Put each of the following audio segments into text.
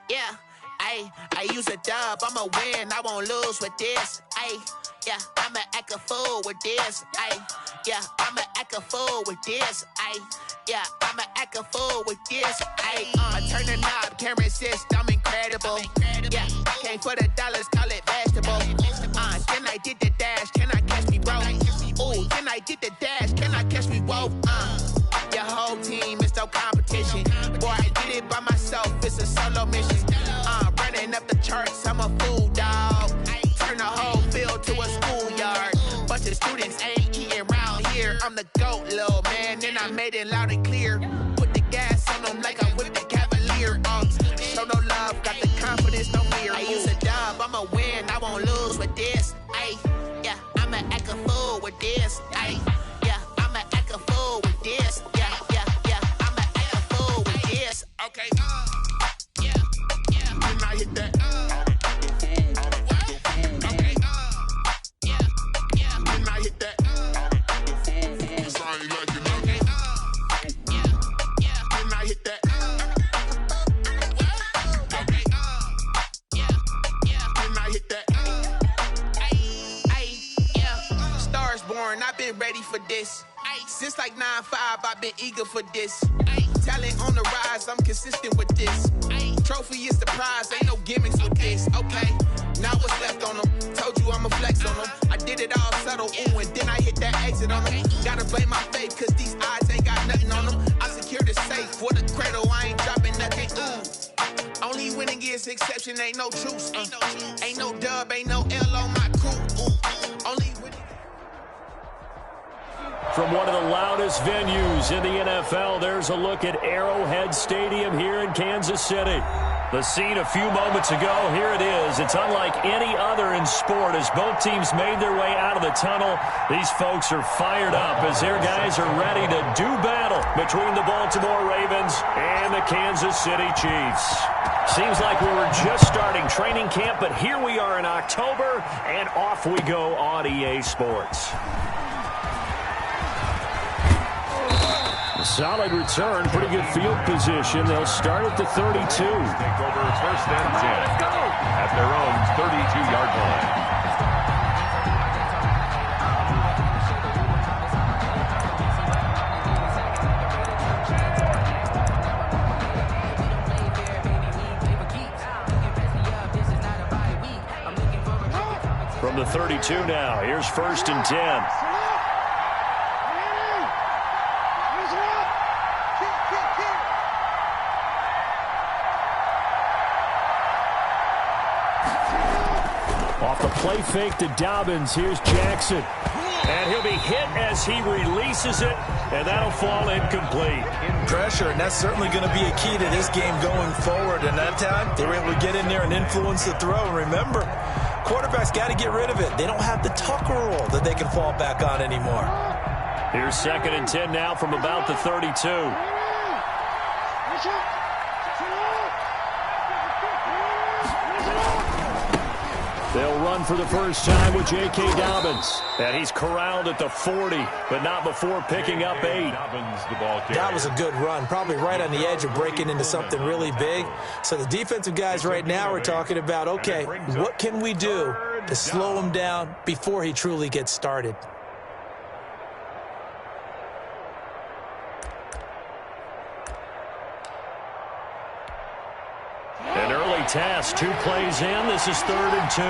Yeah, I use a dub, I'ma win, I won't lose with this. Yeah, I'ma act a fool with this. Yeah, I'ma act a fool with this. Yeah, I'ma act a fool with this. Turn the knob, camera assist, I'm incredible. Yeah, came for the dollars, call it vegetable. Then I did the dash, can I catch me, bro? Ooh, then I did the dash, can I catch me, whoa? Your whole team is no competition. Boy, I did it by myself, it's a solo mission. Running up the charts, I'm a fool, dog. Turn the whole field to a schoolyard. Bunch of students ain't eating round here. I'm the GOAT, little man, and I made it loud and clear. Put the gas on them like I'm with the Cavalier. Show no love, got the confidence, no fear. I use a dub, I'ma win, I won't lose with this. Yeah, I'ma act a fool with this. Yeah, I'ma act a fool with this. Yeah, I'ma act a fool with this. Okay, yeah, when I hit that. I've been ready for this. Since like 9-5, I've been eager for this. Talent on the rise, I'm consistent with this. Trophy is the prize, ain't no gimmicks with this. Okay, now what's left on them? Told you I'ma flex on them. I did it all subtle, ooh, and then I hit that exit on them. Gotta blame my faith, cause these odds ain't got nothing on them. I secure the safe for the cradle, I ain't dropping nothing, ooh. Only winning is exception, ain't no truce. Ain't no dub, ain't no L on my crew, ooh. Only winning. From one of the loudest venues in the NFL, there's a look at Arrowhead Stadium here in Kansas City. The scene a few moments ago, here it is. It's unlike any other in sport as both teams made their way out of the tunnel. These folks are fired up as their guys are ready to do battle between the Baltimore Ravens and the Kansas City Chiefs. Seems like we were just starting training camp, but here we are in October, and off we go on EA Sports. Solid return, pretty good field position. They'll start at the 32. Take over first and 10 at their own 32-yard line. From the 32 now, here's first and 10. Play fake to Dobbins. Here's Jackson. And he'll be hit as he releases it, and that'll fall incomplete. Pressure, and that's certainly going to be a key to this game going forward. And that time, they were able to get in there and influence the throw. And remember, quarterbacks got to get rid of it. They don't have the Tucker rule that they can fall back on anymore. Here's second and 10 now from about the 32. They'll run for the first time with J.K. Dobbins. And he's corralled at the 40, but not before picking up 8. That was a good run, probably right on the edge of breaking into something really big. So the defensive guys right now are talking about, okay, what can we do to slow him down before he truly gets started? An early task, 2 plays in. This is 3rd and 2.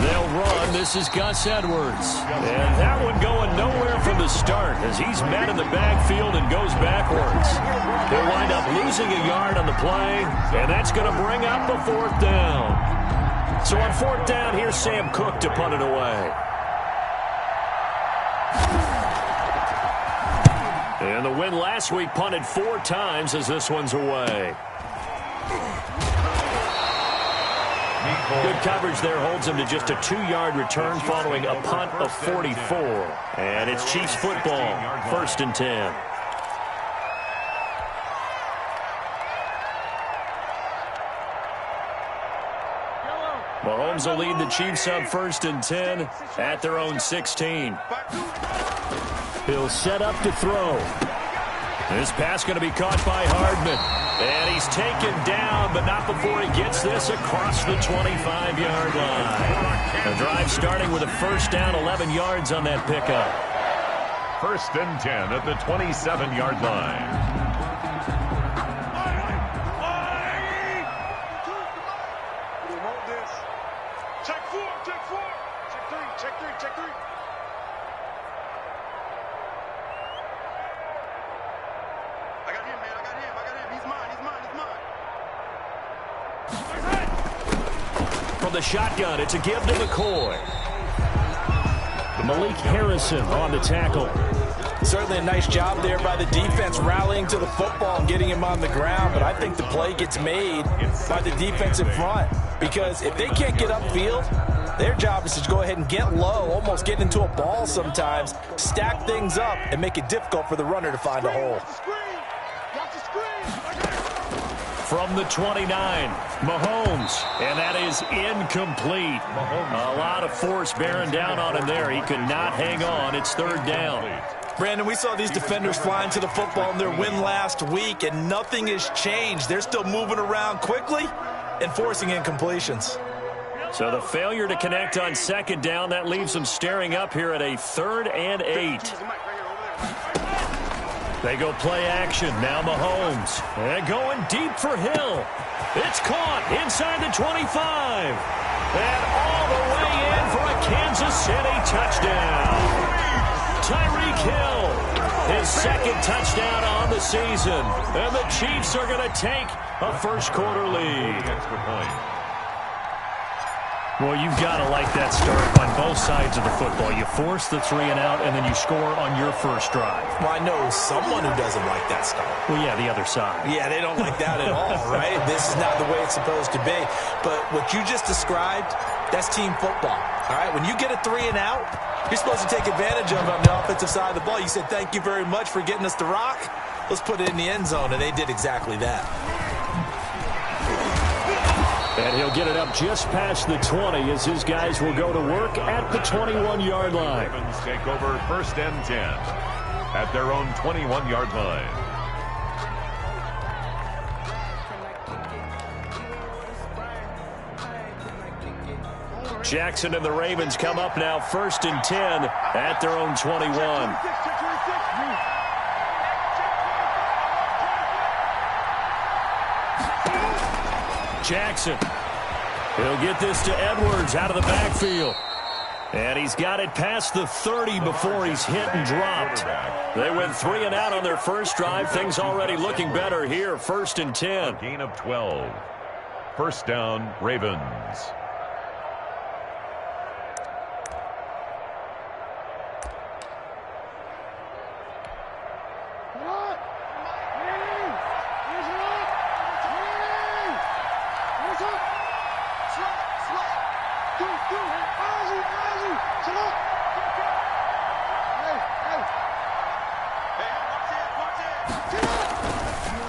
They'll run. This is Gus Edwards. And that one going nowhere from the start as he's met in the backfield and goes backwards. They'll wind up losing a yard on the play, and that's going to bring up a 4th down. So on 4th down, here's Sam Cook to punt it away. And the win last week punted 4 times as this one's away. Good coverage there holds him to just a 2-yard return following a punt of 44. And it's Chiefs football, 1st and 10. Mahomes will lead the Chiefs on 1st and 10 at their own 16. He'll set up to throw. This pass going to be caught by Hardman. And he's taken down, but not before he gets this across the 25-yard line. The drive starting with a first down, 11 yards on that pickup. 1st and 10 at the 27-yard line. From the shotgun, it's a give to McCoy. Malik Harrison on the tackle. Certainly a nice job there by the defense rallying to the football and getting him on the ground, but I think the play gets made by the defensive front because if they can't get upfield, their job is to go ahead and get low, almost get into a ball sometimes, stack things up, and make it difficult for the runner to find a hole. From the 29, Mahomes, and that is incomplete. A lot of force bearing down on him there. He could not hang on. It's 3rd down. Brandon, we saw these defenders flying to the football in their win last week, and nothing has changed. They're still moving around quickly and forcing incompletions. So the failure to connect on 2nd down, that leaves them staring up here at a 3rd and 8. They go play action. Now Mahomes. And going deep for Hill. It's caught inside the 25. And all the way in for a Kansas City touchdown. Tyreek Hill, his 2nd touchdown on the season. And the Chiefs are going to take a first-quarter lead. Extra point. Well, you've got to like that start on both sides of the football. You force the 3 and out, and then you score on your first drive. Well, I know someone who doesn't like that start. Well, yeah, the other side. Yeah, they don't like that at all, right? This is not the way it's supposed to be. But what you just described, that's team football, all right? When you get a 3 and out, you're supposed to take advantage of it on the offensive side of the ball. You said, thank you very much for getting us the rock. Let's put it in the end zone, and they did exactly that. And he'll get it up just past the 20 as his guys will go to work at the 21-yard line. Ravens take over 1st and 10 at their own 21-yard line. Jackson and the Ravens come up now 1st and 10 at their own 21. Jackson. He'll get this to Edwards out of the backfield. And he's got it past the 30 before he's hit and dropped. They went 3 and out on their first drive. Things already looking better here. 1st and 10. Gain of 12. 1st down, Ravens.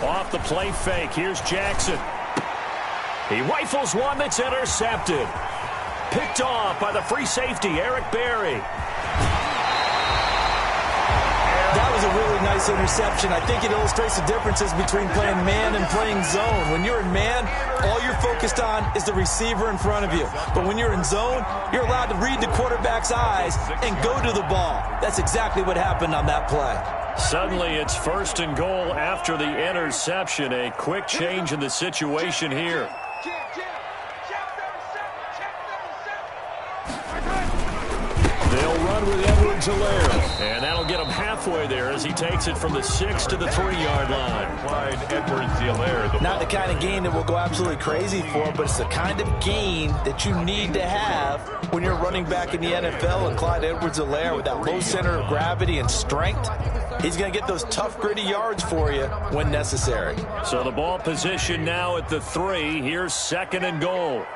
Off the play fake. Here's Jackson. He rifles one that's intercepted. Picked off by the free safety, Eric Berry. That was a really nice interception. I think it illustrates the differences between playing man and playing zone. When you're in man, all you're focused on is the receiver in front of you. But when you're in zone, you're allowed to read the quarterback's eyes and go to the ball. That's exactly what happened on that play. Suddenly it's 1st and goal after the interception. A quick change in the situation here. They'll run with Edwards-Helaire. And that'll get him halfway there as he takes it from the 6 to the 3-yard line. Clyde Edwards-Helaire. Not the kind of gain that we'll go absolutely crazy for, but it's the kind of gain that you need to have when you're running back in the NFL. And Clyde Edwards-Helaire, with that low center of gravity and strength, he's going to get those tough, gritty yards for you when necessary. So the ball position now at the 3. Here's 2nd and goal.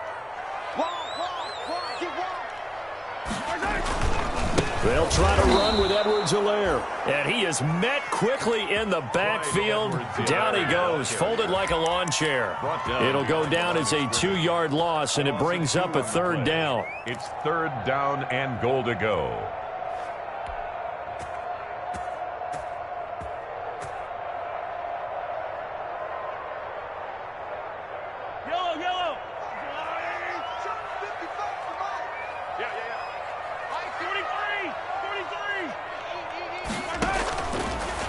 They'll try to run with Edwards-Helaire. And he is met quickly in the backfield. Down he goes, folded like a lawn chair. It'll go down as a 2-yard loss, and it brings up a 3rd down. It's 3rd down and goal to go. Yellow.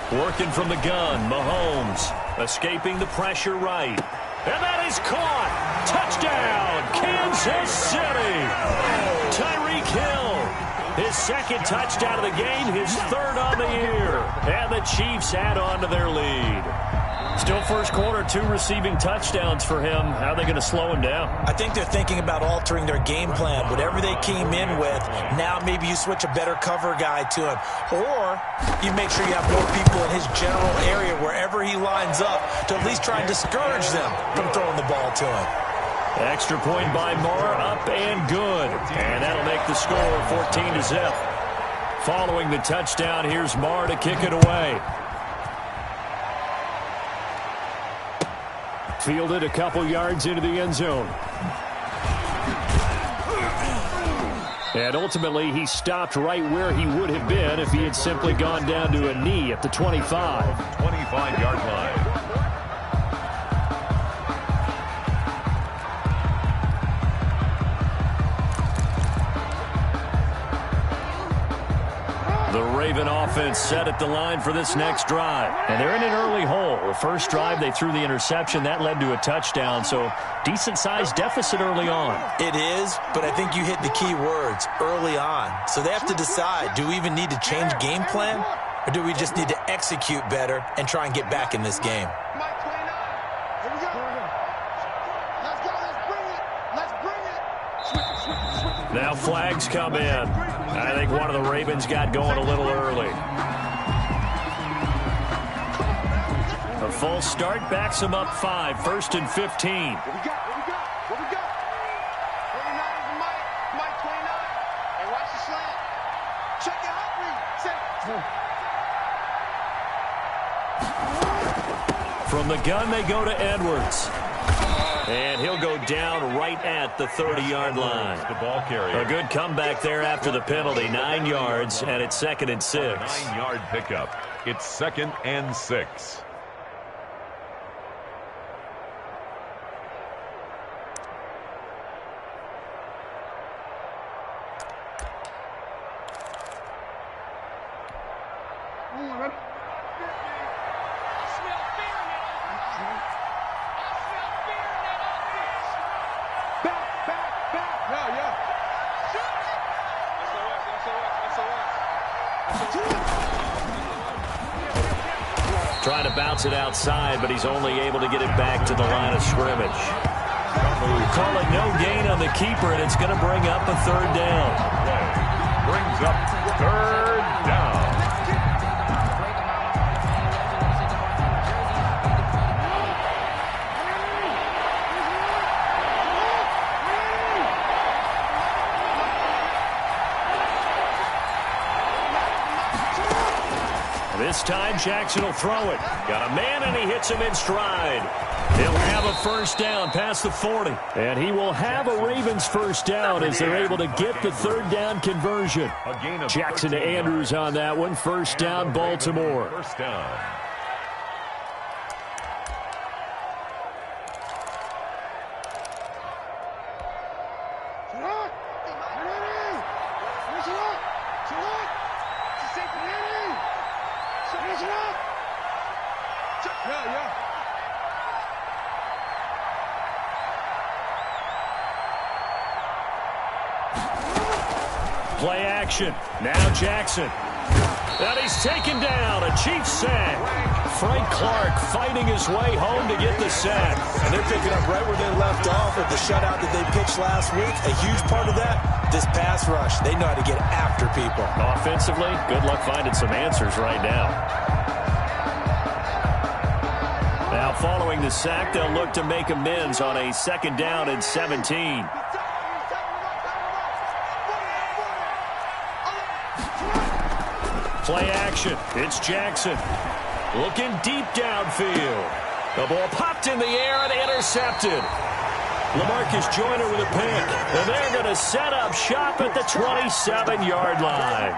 Working from the gun, Mahomes escaping the pressure right. And that is caught. Touchdown, Kansas City. Tyreek Hill, his 2nd touchdown of the game, his 3rd on the year. And the Chiefs add on to their lead. Still first quarter, 2 receiving touchdowns for him. How are they going to slow him down? I think they're thinking about altering their game plan. Whatever they came in with, now maybe you switch a better cover guy to him. Or you make sure you have more people in his general area wherever he lines up to at least try and discourage them from throwing the ball to him. Extra point by Marr, up and good. And that'll make the score 14-0. Following the touchdown, here's Marr to kick it away. Fielded a couple yards into the end zone. And ultimately, he stopped right where he would have been if he had simply gone down to a knee at the 25. 25-yard line. The Raven offense set at the line for this next drive. And they're in an early hole. The first drive, they threw the interception. That led to a touchdown, so decent-sized deficit early on. It is, but I think you hit the key words, early on. So they have to decide, do we even need to change game plan, or do we just need to execute better and try and get back in this game? Now flags come in. I think one of the Ravens got going a little early. A full start backs them up 5, 1st and 15. What we got? 29 is Mike 29. Hey, watch the slant. Check it out, read. From the gun, they go to Edwards. And he'll go down right at the 30-yard line. The ball carrier. A good comeback there after the penalty. 9 yards, and it's 2nd and 6. 9-yard pickup. It's 2nd and 6. Trying to bounce it outside, but he's only able to get it back to the line of scrimmage. Calling no gain on the keeper, and it's going to bring up a 3rd down. Brings up 3rd down. This time, Jackson will throw it. Got a man, and he hits him in stride. He'll have a 1st down past the 40. And he will have a Ravens 1st down as they're able to get the 3rd down conversion. Jackson to Andrews on that one. 1st down, Baltimore. 1st down. Play action. Now Jackson. And he's taken down. A Chiefs sack. Frank Clark fighting his way home to get the sack. And they're picking up right where they left off with the shutout that they pitched last week. A huge part of that, this pass rush. They know how to get after people. Offensively, good luck finding some answers right now. Now following the sack, they'll look to make amends on a 2nd down and 17. Play action. It's Jackson. Looking deep downfield. The ball popped in the air and intercepted. LaMarcus Joyner with a pick. And they're going to set up shop at the 27-yard line.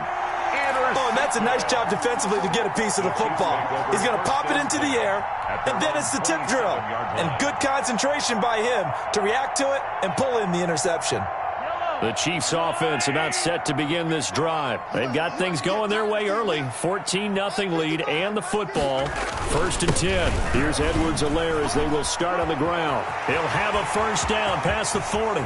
Oh, and that's a nice job defensively to get a piece of the football. He's going to pop it into the air, and then it's the tip drill. And good concentration by him to react to it and pull in the interception. The Chiefs offense about set to begin this drive. They've got things going their way early. 14-0 lead and the football. 1st and 10. Here's Edwards-Helaire as they will start on the ground. He'll have a first down past the 40.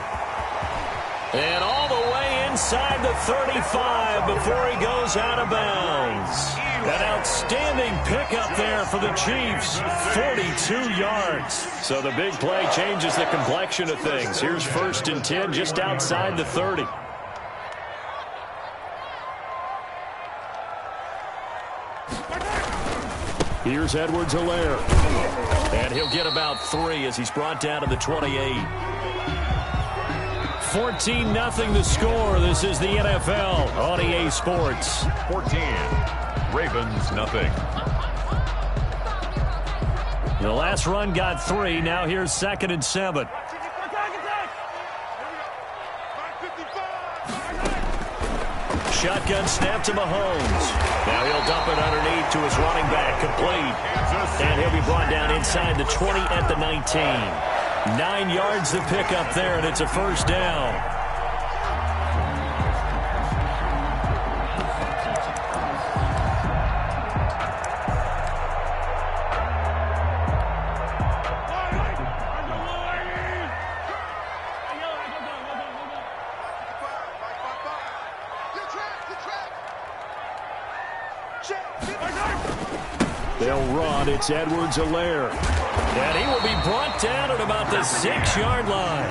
And all the way inside the 35 before he goes out of bounds. An outstanding pickup there for the Chiefs. 42 yards. So the big play changes the complexion of things. Here's 1st and 10 just outside the 30. Here's Edwards-Helaire. And he'll get about 3 as he's brought down to the 28. 14-0 the score. This is the NFL on EA Sports. 14. Ravens, nothing. The last run got 3. Now here's 2nd and 7. Shotgun snap to Mahomes. Now he'll dump it underneath to his running back, complete. And he'll be brought down inside the 20 at the 19. 9 yards to pick up there, and it's a first down. They'll run. It's Edwards-Helaire. And he will be brought down at about the 6-yard line.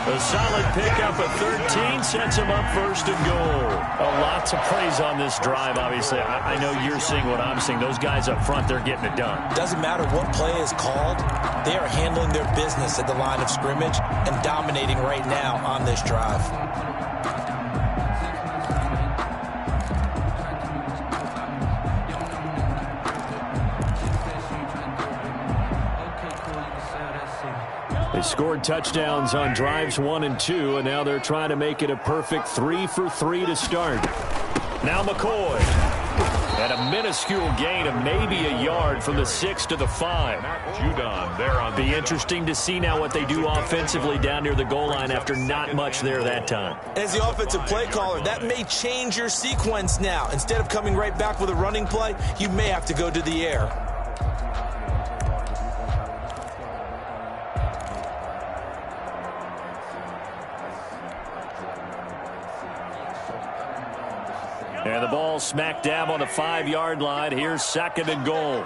A solid pickup of 13 sets him up 1st and goal. A lot to praise on this drive, obviously. I know you're seeing what I'm seeing. Those guys up front, they're getting it done. Doesn't matter what play is called. They are handling their business at the line of scrimmage and dominating right now on this drive. They scored touchdowns on drives 1 and 2, and now they're trying to make it a perfect 3 for 3 to start. Now McCoy. And a minuscule gain of maybe a yard from the 6 to the 5. Judon there on the Be interesting to see now what they do offensively down near the goal line after not much there that time. As the offensive play caller, that may change your sequence now. Instead of coming right back with a running play, you may have to go to the air. And the ball smack dab on the 5-yard line. Here's 2nd and goal.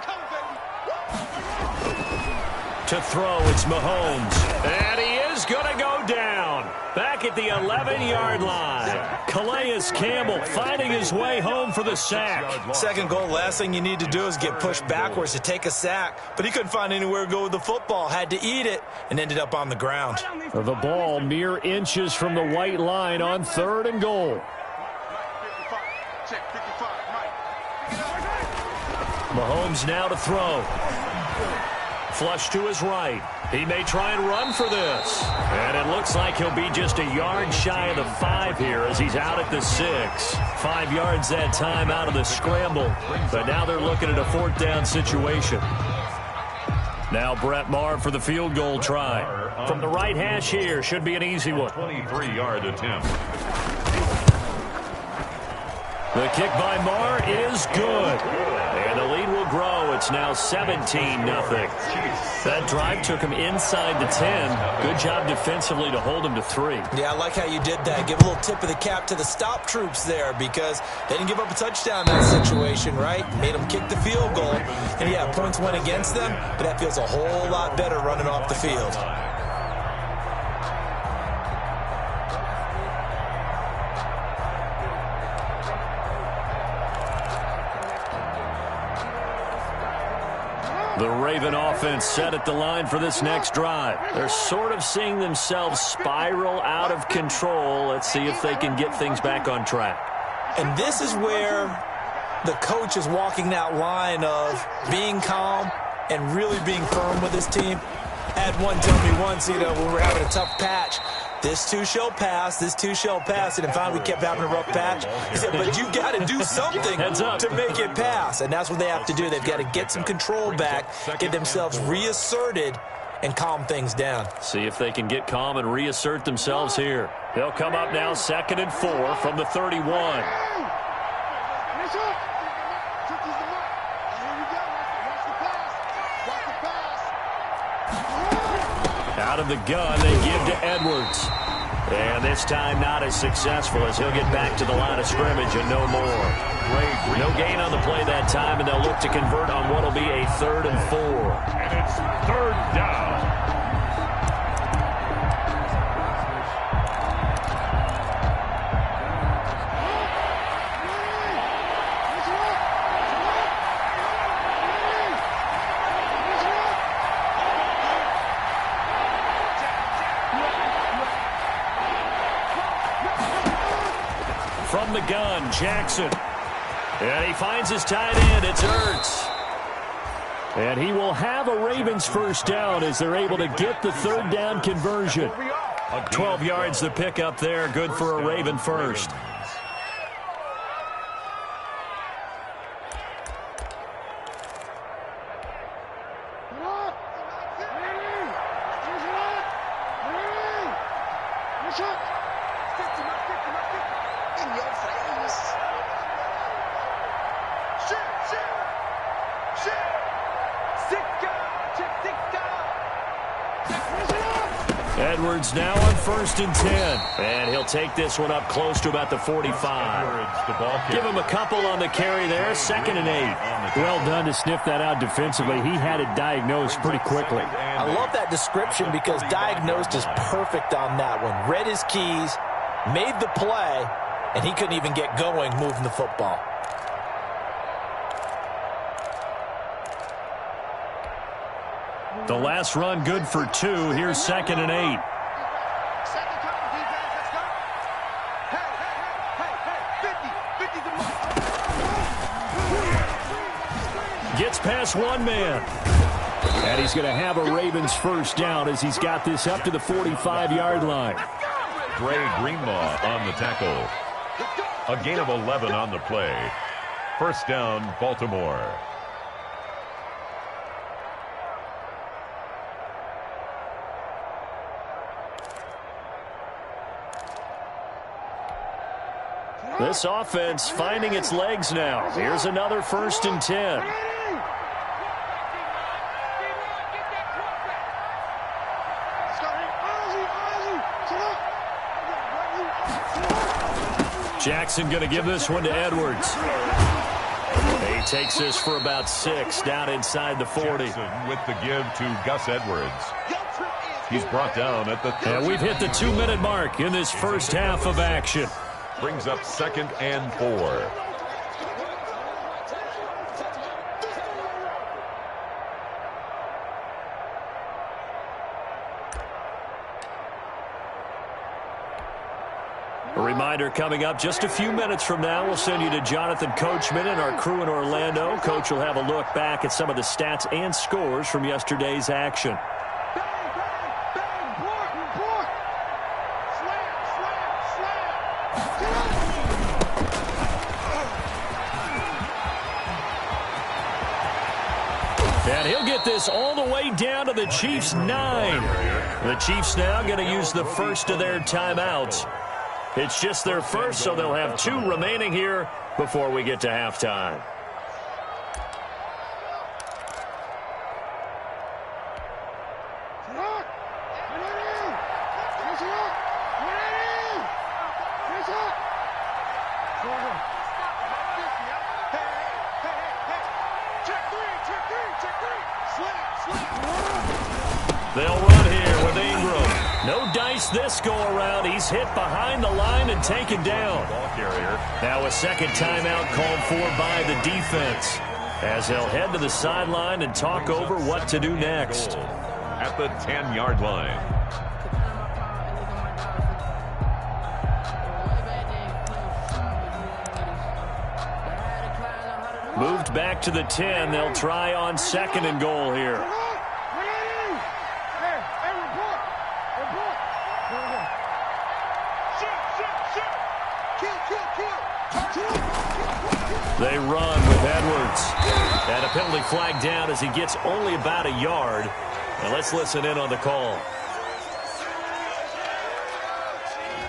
To throw, it's Mahomes. And he is going to go down. Back at the 11-yard line. Calais Campbell finding his way home for the sack. 2nd goal, last thing you need to do is get pushed backwards to take a sack. But he couldn't find anywhere to go with the football. Had to eat it and ended up on the ground. The ball mere inches from the white line on 3rd and goal. Mahomes now to throw. Flush to his right. He may try and run for this. And it looks like he'll be just a yard shy of the 5 here as he's out at the 6. 5 yards that time out of the scramble. But now they're looking at a 4th down situation. Now Brett Maher for the field goal try. From the right hash here, should be an easy one. 23-yard attempt. The kick by Maher is good. And the lead will grow. It's now 17-0. That drive took him inside the 10. Good job defensively to hold him to 3. Yeah, I like how you did that. Give a little tip of the cap to the stop troops there because they didn't give up a touchdown in that situation, right? Made them kick the field goal. And, yeah, points went against them, but that feels a whole lot better running off the field. The Raven offense set at the line for this next drive. They're sort of seeing themselves spiral out of control. Let's see if they can get things back on track. And this is where the coach is walking that line of being calm and really being firm with his team. I had one tell me once, when we were having a tough patch, this too shall pass, this too shall pass, and finally we kept having a rough patch. He said, but you got to do something to make it pass, and that's what they have to do. They've got to get some control back, get themselves reasserted, and calm things down. See if they can get calm and reassert themselves here. They'll come up now 2nd and 4 from the 31. Out of the gun, they give to Edwards. And this time not as successful as he'll get back to the line of scrimmage and no more. No gain on the play that time, and they'll look to convert on what will be a 3rd and 4. And it's 3rd down. From the gun, Jackson. And he finds his tight end. It's Ertz. And he will have a Ravens first down as they're able to get the 3rd down conversion. 12 yards the pick up there. Good for a Raven first. Edwards now on 1st and 10. And he'll take this one up close to about the 45. Give him a couple on the carry there. 2nd and 8. Well done to sniff that out defensively. He had it diagnosed pretty quickly. I love that description because diagnosed is perfect on that one. Read his keys, made the play, and he couldn't even get going moving the football. The last run good for 2. Here's 2nd and 8. Gets past one man. And he's going to have a Ravens first down as he's got this up to the 45-yard line. Dre Greenlaw on the tackle. A gain of 11 on the play. First down, Baltimore. This offense finding its legs now. Here's another 1st and 10. Jackson going to give this one to Edwards. He takes this for about 6 down inside the 40. Jackson with the give to Gus Edwards. He's brought down at the 30. And we've hit the 2-minute mark in this first half of action. Brings up 2nd and 4. A reminder coming up just a few minutes from now. We'll send you to Jonathan Coachman and our crew in Orlando. Coach will have a look back at some of the stats and scores from yesterday's action. And he'll get this all the way down to the Chiefs' 9. The Chiefs now going to use the first of their timeouts. It's just their first, so they'll have 2 remaining here before we get to halftime. They'll run here with Ingram. No dice this go-around. He's hit behind the line and taken down. Ball carrier. Now a second timeout called for by the defense as they'll head to the sideline and talk over what to do next. At the 10-yard line. Moved back to the 10. They'll try on 2nd and goal here. They run with Edwards. And a penalty flag down as he gets only about a yard. Now let's listen in on the call.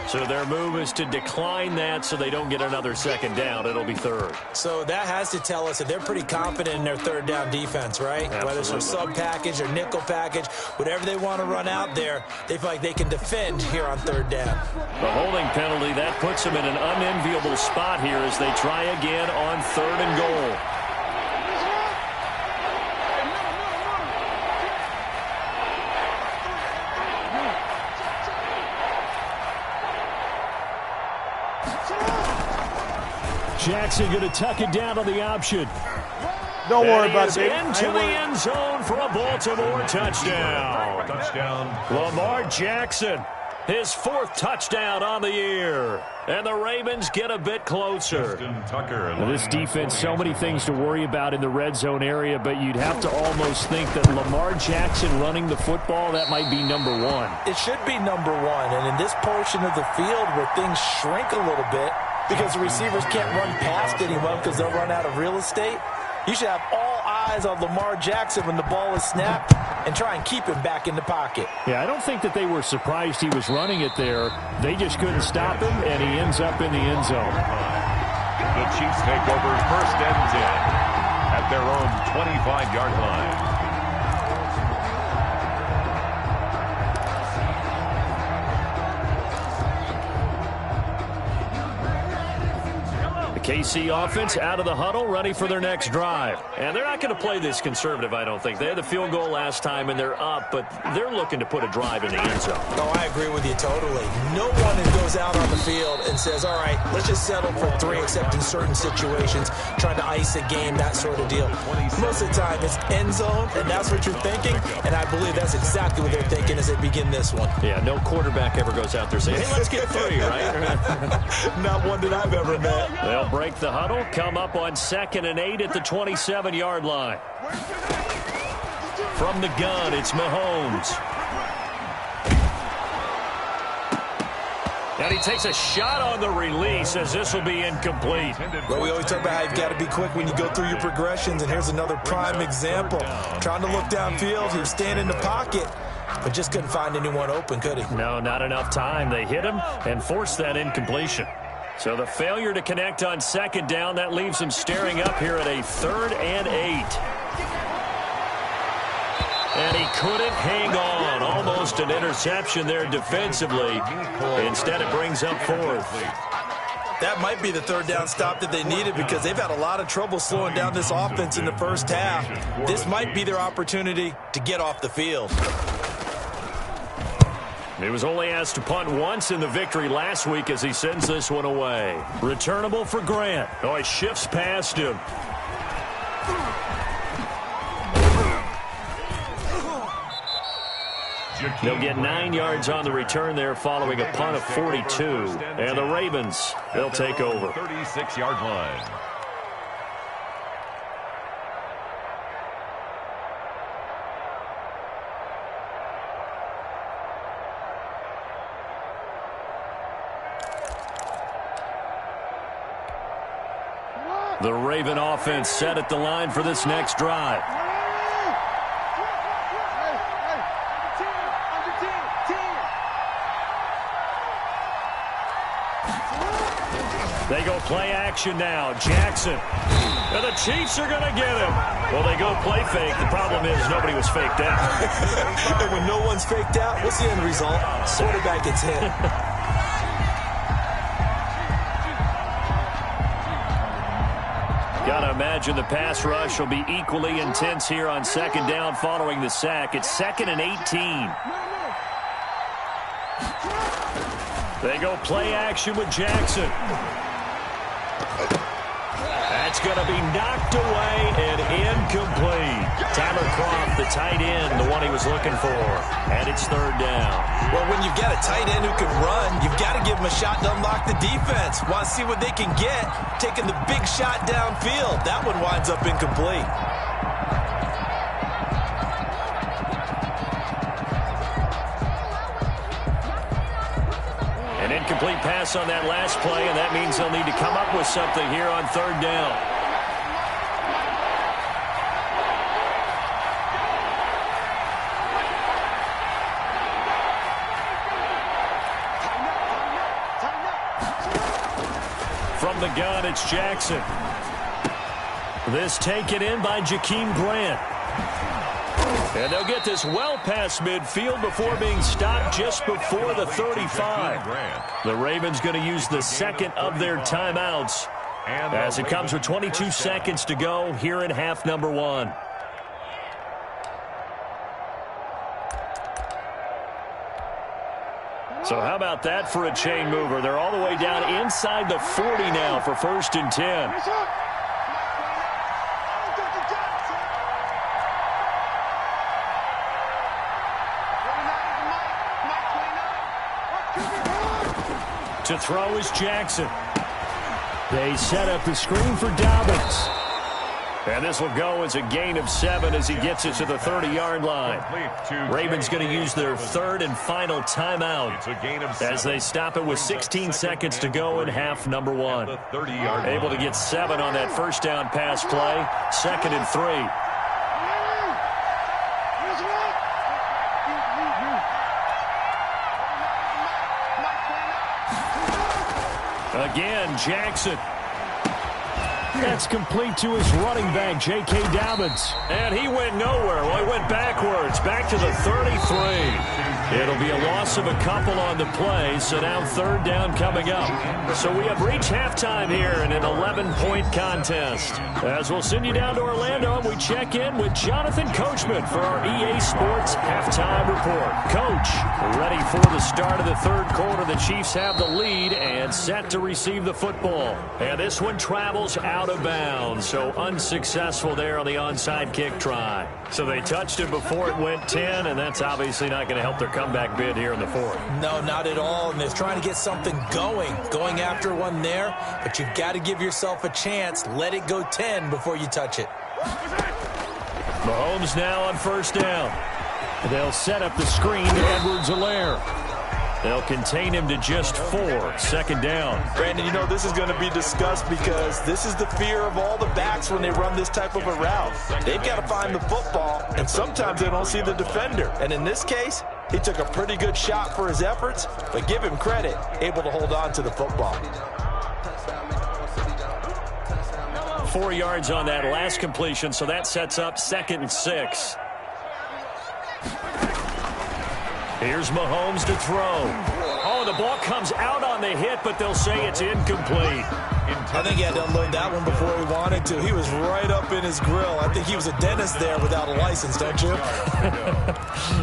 So their move is to decline that so they don't get another 2nd down. It'll be 3rd. So that has to tell us that they're pretty confident in their 3rd down defense, right? Absolutely. Whether it's a sub package or nickel package, whatever they want to run out there, they feel like they can defend here on 3rd down. The holding penalty, that puts them in an unenviable spot here as they try again on 3rd and goal. Jackson going to tuck it down on the option. Don't worry about it, baby. Into the end zone for a Baltimore touchdown. Lamar Jackson, his 4th touchdown on the year. And the Ravens get a bit closer. Now, this defense, so many things to worry about in the red zone area, but you'd have to almost think that Lamar Jackson running the football, that might be number 1. It should be number 1. And in this portion of the field where things shrink a little bit, because the receivers can't run past anyone because they'll run out of real estate, you should have all eyes on Lamar Jackson when the ball is snapped and try and keep him back in the pocket. Yeah, I don't think that they were surprised he was running it there. They just couldn't stop him, and he ends up in the end zone. The Chiefs take over 1st and 10 at their own 25-yard line. KC offense out of the huddle, ready for their next drive. And they're not going to play this conservative, I don't think. They had the field goal last time, and they're up, but they're looking to put a drive in the end zone. Oh, I agree with you totally. No one goes out on the field and says, all right, let's just settle for 3, except in certain situations, trying to ice a game, that sort of deal. Most of the time, it's end zone, and that's what you're thinking, and I believe that's exactly what they're thinking as they begin this one. Yeah, no quarterback ever goes out there saying, hey, let's get 3, right? Not one that I've ever met. They'll break the huddle, come up on 2nd and 8 at the 27-yard line. From the gun, it's Mahomes. And he takes a shot on the release as this will be incomplete. Well, we always talk about how you've got to be quick when you go through your progressions, and here's another prime example. Trying to look downfield, he was standing in the pocket, but just couldn't find anyone open, could he? No, not enough time. They hit him and forced that incompletion. So the failure to connect on 2nd down, that leaves him staring up here at a 3rd and 8. And he couldn't hang on. Almost an interception there defensively. Instead, it brings up 4th. That might be the 3rd down stop that they needed because they've had a lot of trouble slowing down this offense in the first half. This might be their opportunity to get off the field. He was only asked to punt once in the victory last week as he sends this one away. Returnable for Grant. Oh, he shifts past him. They'll get 9 yards on the return there following a punt of 42. And the Ravens, they'll take over. 36-yard line. The Raven offense set at the line for this next drive. They go play action now. Jackson. And the Chiefs are going to get him. Well, they go play fake. The problem is nobody was faked out. And when no one's faked out, what's the end result? Quarterback gets hit. Got to imagine the pass rush will be equally intense here on 2nd down following the sack. It's 2nd and 18. They go play action with Jackson. That's going to be knocked away and incomplete. Tyler Kroft, the tight end, the one he was looking for. And it's 3rd down. Well, when you've got a tight end who can run, you've got to give them a shot to unlock the defense. Want to see what they can get. Taking the big shot downfield. That one winds up incomplete. An incomplete pass on that last play, and that means they'll need to come up with something here on third down. From the gun, it's Jackson. This taken in by Jakeem Grant. And they'll get this well past midfield before being stopped just before the 35. The Ravens going to use the second of their timeouts as it comes with 22 seconds to go here in half number one. So how about that for a chain mover? They're all the way down inside the 40 now for 1st and 10. To throw is Jackson. They set up the screen for Dobbins. And this will go as a gain of 7 as he gets it to the 30-yard line. Ravens going to use their third and final timeout as they stop it with 16 seconds to go in half number one. Able to get 7 on that first down pass play. 2nd and 3. Again, Jackson. That's complete to his running back, J.K. Dobbins. And he went nowhere. Well, he went backwards, back to the 33. It'll be a loss of a couple on the play, so now third down coming up. So we have reached halftime here in an 11-point contest. As we'll send you down to Orlando, and we check in with Jonathan Coachman for our EA Sports Halftime Report. Coach, ready for the start of the third quarter. The Chiefs have the lead and set to receive the football. And this one travels out of bounds, so unsuccessful there on the onside kick try. So they touched it before it went 10, and that's obviously not going to help their comeback bid here in the fourth. No, not at all, and they're trying to get something going after one there, but you've got to give yourself a chance. Let it go 10 before you touch it. Mahomes now on first down. They'll set up the screen to Edwards-Helaire. They'll contain him to just 4. 2nd down. Brandon, you know this is going to be discussed because this is the fear of all the backs when they run this type of a route. They've got to find the football, and sometimes they don't see the defender. And in this case, he took a pretty good shot for his efforts, but give him credit, able to hold on to the football. 4 yards on that last completion, so that sets up 2nd and 6. Here's Mahomes to throw. Oh, the ball comes out on the hit, but they'll say it's incomplete. I think he had to unload that one before he wanted to. He was right up in his grill. I think he was a dentist there without a license, don't you?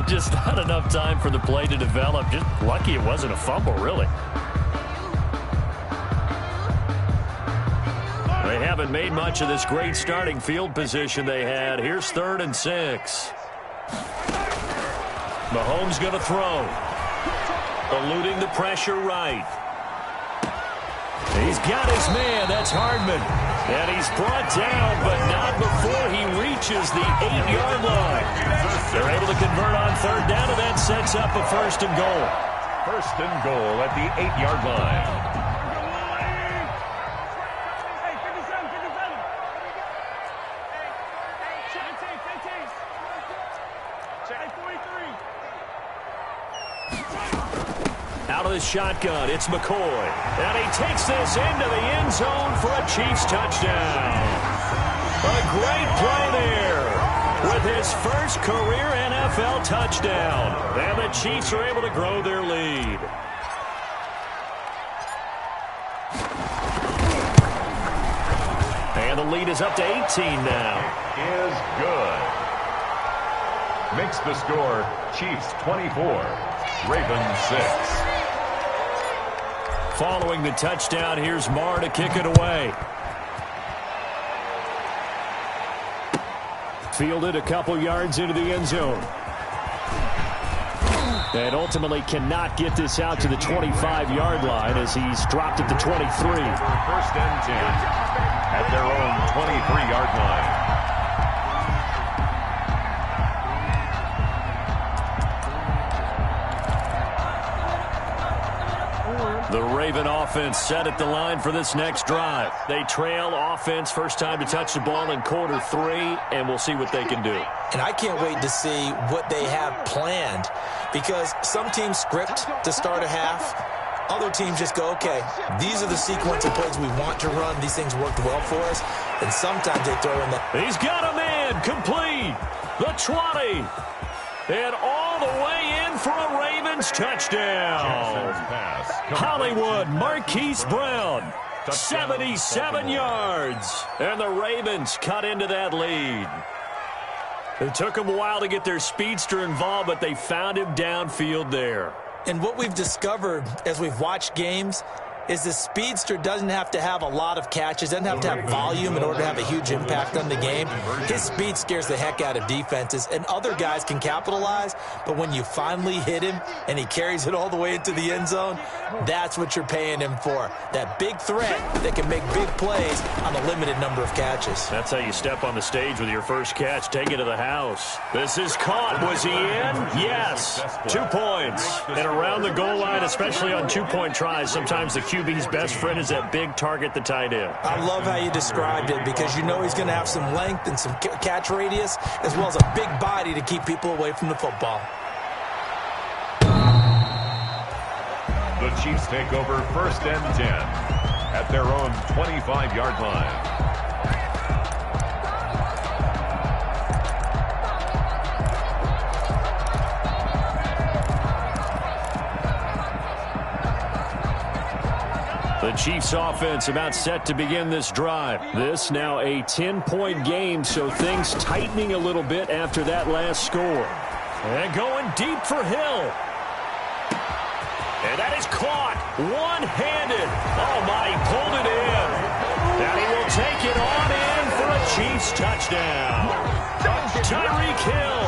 Just not enough time for the play to develop. Just lucky it wasn't a fumble, really. They haven't made much of this great starting field position they had. Here's 3rd and 6. Mahomes going to throw. Eluding the pressure right. He's got his man. That's Hardman. And he's brought down, but not before he reaches the 8-yard line. They're able to convert on third down, and that sets up a 1st and goal. 1st and goal at the 8-yard line. Out of the shotgun, it's McCoy. And he takes this into the end zone for a Chiefs touchdown. A great play there with his first career NFL touchdown. And the Chiefs are able to grow their lead. And the lead is up to 18 now. Is good. Makes the score Chiefs 24, Ravens 6. Following the touchdown, here's Marr to kick it away. Fielded a couple yards into the end zone. And ultimately cannot get this out to the 25-yard line as he's dropped at the 23. First and 10 at their own 23-yard line. The Raven offense set at the line for this next drive. They trail offense, first time to touch the ball in quarter 3, and we'll see what they can do. And I can't wait to see what they have planned, because some teams script to start a half. Other teams just go, okay, these are the sequence of plays we want to run. These things worked well for us. And sometimes they throw in the... He's got a man complete. The 20. And all the way in for a Ravens touchdown. Hollywood Marquise Brown, 77 yards. And the Ravens cut into that lead. It took them a while to get their speedster involved, but they found him downfield there. And what we've discovered as we've watched games is the speedster doesn't have to have a lot of catches, doesn't have to have volume in order to have a huge impact on the game. His speed scares the heck out of defenses, and other guys can capitalize, but when you finally hit him and he carries it all the way into the end zone, that's what you're paying him for. That big threat that can make big plays on a limited number of catches. That's how you step on the stage with your first catch. Take it to the house. This is caught. Was he in? Yes. 2 points. And around the goal line, especially on two-point tries, sometimes the QB's best friend is that big target, the tight end. I love how you described it, because you know he's going to have some length and some catch radius, as well as a big body to keep people away from the football. The Chiefs take over first and 10 at their own 25-yard line. The Chiefs offense about set to begin this drive. This now a 10-point game, so things tightening a little bit after that last score. And going deep for Hill. And that is caught one-handed. Oh, my, he pulled it in. And he will take it on in for a Chiefs touchdown. Tyreek Hill,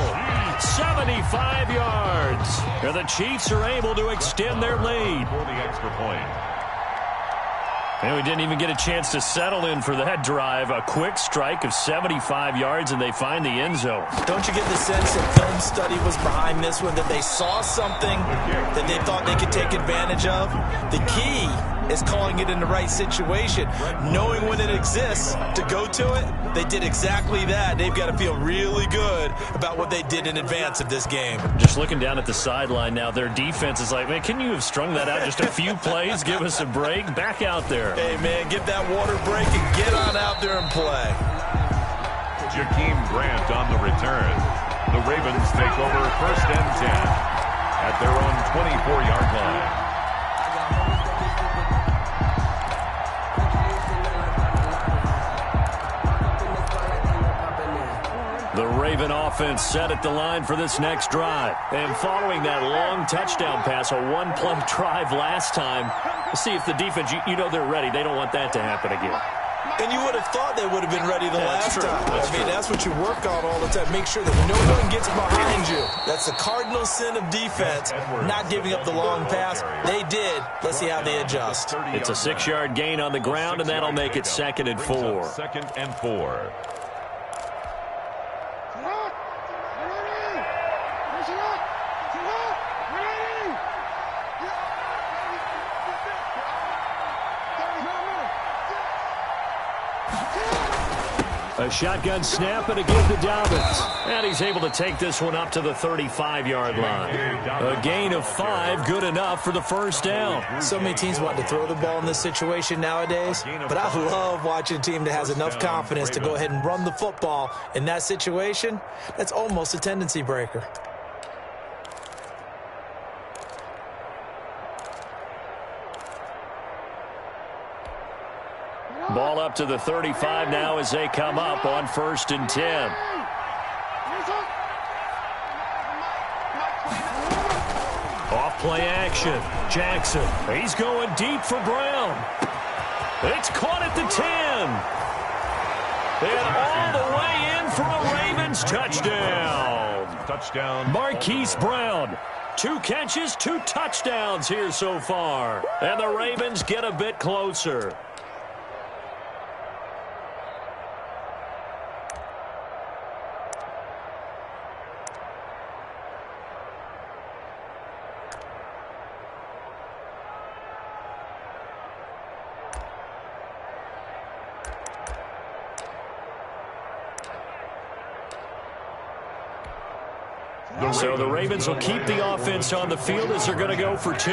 75 yards. And the Chiefs are able to extend their lead. For the extra point. And we didn't even get a chance to settle in for that drive. A quick strike of 75 yards, and they find the end zone. Don't you get the sense that film study was behind this one, that they saw something that they thought they could take advantage of? The key is calling it in the right situation, knowing when it exists to go to it. They did exactly that. They've got to feel really good about what they did in advance of this game. Just looking down at the sideline now, their defense is like, man, can you have strung that out just a few plays? Give us a break. Back out there. Hey, man, get that water break and get on out there and play. Jakeem Grant on the return. The Ravens take over first and 10 at their own 24-yard line. The Raven offense set at the line for this next drive. And following that long touchdown pass, a one-play drive last time, see if the defense, you know they're ready. They don't want that to happen again. And you would have thought they would have been ready the last time. That's what you work on all the time. Make sure that no one gets behind you. That's the cardinal sin of defense, not giving up the long pass. They did. Let's see how they adjust. It's a 6-yard gain on the ground, and that'll make it 2nd and 4. 2nd and 4. A shotgun snap and a give to Dobbins. And he's able to take this one up to the 35-yard line. A gain of 5, good enough for the first down. So many teams want to throw the ball in this situation nowadays, but I love watching a team that has enough confidence to go ahead and run the football in that situation. That's almost a tendency breaker. Ball up to the 35 now as they come up on 1st and 10. Off play action. Jackson. He's going deep for Brown. It's caught at the 10. And all the way in for a Ravens touchdown. Touchdown. Marquise Brown. 2 catches, 2 touchdowns here so far. And the Ravens get a bit closer. So the Ravens will keep the offense on the field as they're going to go for 2.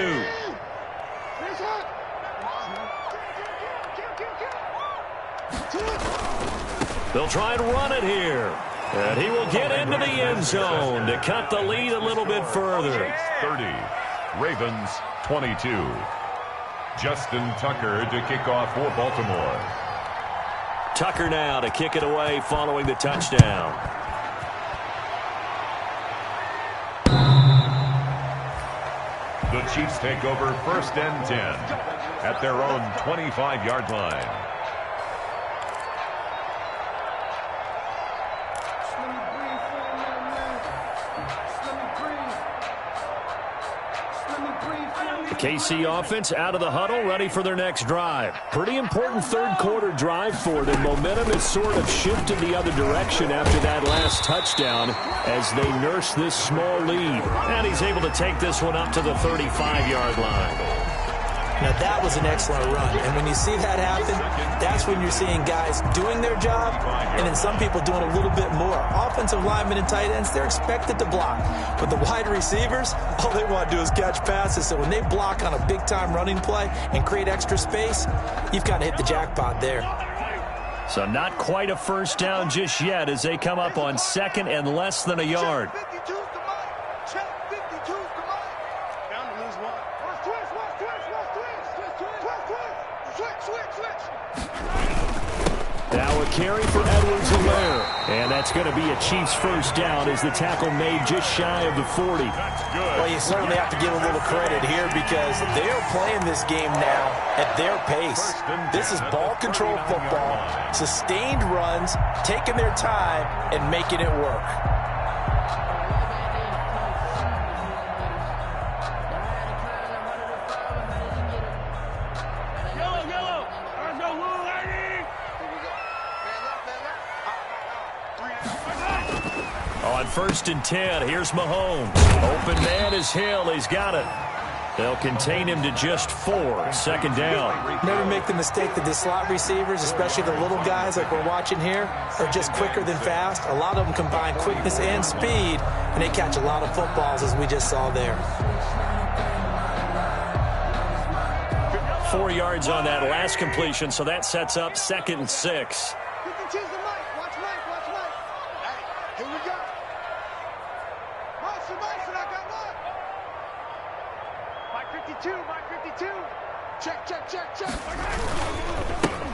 They'll try and run it here. And he will get into the end zone to cut the lead a little bit further. 30. Ravens 22. Justin Tucker to kick off for Baltimore. Tucker now to kick it away following the touchdown. The Chiefs take over 1st and 10 at their own 25-yard line. KC offense out of the huddle, ready for their next drive. Pretty important third-quarter drive for them. Momentum has sort of shifted the other direction after that last touchdown as they nurse this small lead. And he's able to take this one up to the 35-yard line. Now, that was an excellent run. And when you see that happen, that's when you're seeing guys doing their job and then some people doing a little bit more. Offensive linemen and tight ends, they're expected to block. But the wide receivers, all they want to do is catch passes. So when they block on a big-time running play and create extra space, you've got to hit the jackpot there. So not quite a first down just yet as they come up on 2nd and less than a yard. Now a carry for Edwards-Helaire. And that's going to be a Chiefs first down as the tackle made just shy of the 40. Well, you certainly have to give a little credit here because they are playing this game now at their pace. This is ball control football, sustained runs, taking their time, and making it work. On 1st and 10, here's Mahomes. Open man is Hill. He's got it. They'll contain him to just 4. 2nd down. Never make the mistake that the slot receivers, especially the little guys like we're watching here, are just quicker than fast. A lot of them combine quickness and speed, and they catch a lot of footballs, as we just saw there. 4 yards on that last completion, so that sets up 2nd and 6.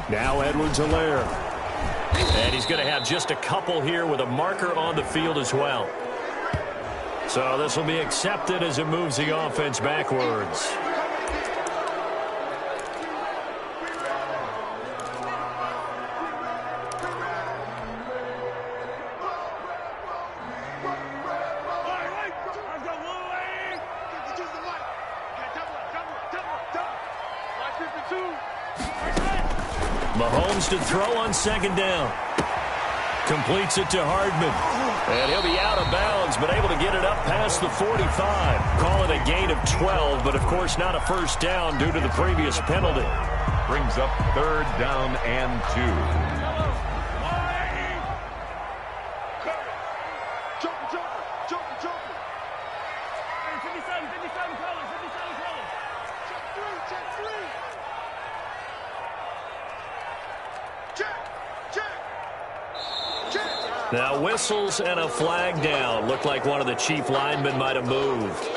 Now Edwards-Helaire. And he's going to have just a couple here with a marker on the field as well. So this will be accepted as it moves the offense backwards. Mahomes to throw on 2nd down. Completes it to Hardman. And he'll be out of bounds, but able to get it up past the 45. Call it a gain of 12, but of course not a first down due to the previous penalty. Brings up 3rd down and 2. Now whistles and a flag down. Looked like one of the Chief linemen might have moved.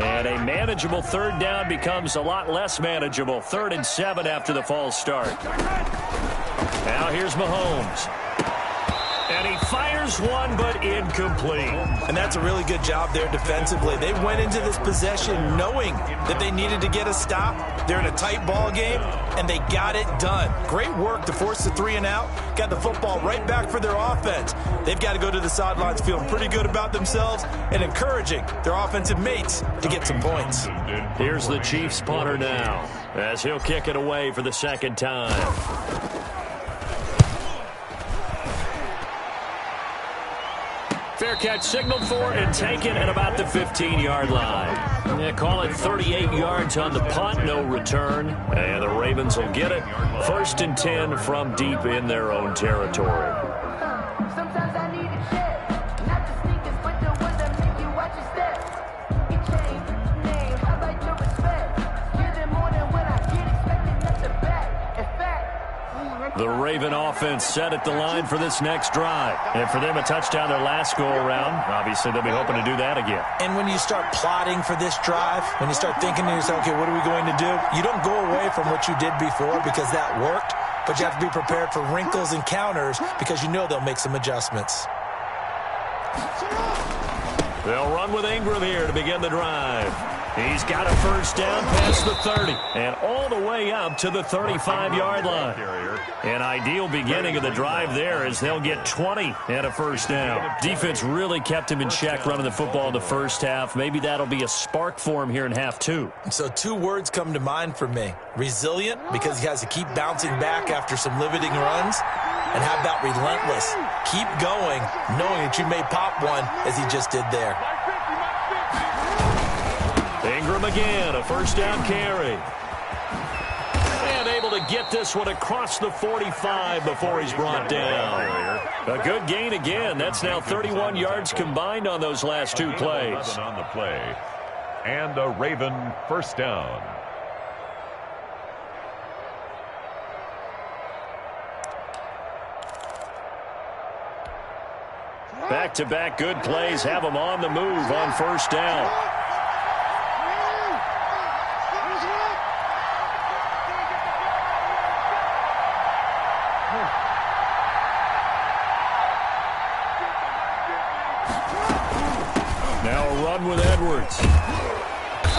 And a manageable 3rd down becomes a lot less manageable. 3rd and 7 after the false start. Now here's Mahomes. And he fires one, but incomplete. And that's a really good job there defensively. They went into this possession knowing that they needed to get a stop. They're in a tight ball game, and they got it done. Great work to force the 3 and out. Got the football right back for their offense. They've got to go to the sidelines feeling pretty good about themselves and encouraging their offensive mates to get some points. Here's the Chiefs punter now, as he'll kick it away for the second time. Fair catch signaled for and taken at about the 15-yard line. Yeah, call it 38 yards on the punt, no return. And the Ravens will get it. 1st and 10 from deep in their own territory. Sometimes I need a check, not the sneakers, but the ones that make you watch your steps. You change name, how about your respect? Give them more than what I get, expecting nothing back. In fact, the Raven offense set at the line for this next drive. And for them, a touchdown their last go-around. Obviously, they'll be hoping to do that again. And when you start plotting for this drive, when you start thinking to yourself, okay, what are we going to do? You don't go away from what you did before because that worked, but you have to be prepared for wrinkles and counters because you know they'll make some adjustments. They'll run with Ingram here to begin the drive. He's got a first down past the 30 and all the way up to the 35-yard line. An ideal beginning of the drive there as they'll get 20 and a first down. Defense really kept him in check running the football in the first half. Maybe that'll be a spark for him here in half 2. So 2 words come to mind for me. Resilient, because he has to keep bouncing back after some limiting runs. And how about relentless? Keep going, knowing that you may pop one as he just did there. Ingram again, a first down carry. And able to get this one across the 45 before he's brought down. A good gain again. That's now 31 yards combined on those last 2 plays. On the play. And a Raven first down. Back-to-back good plays have them on the move on first down. Now a run with Edwards.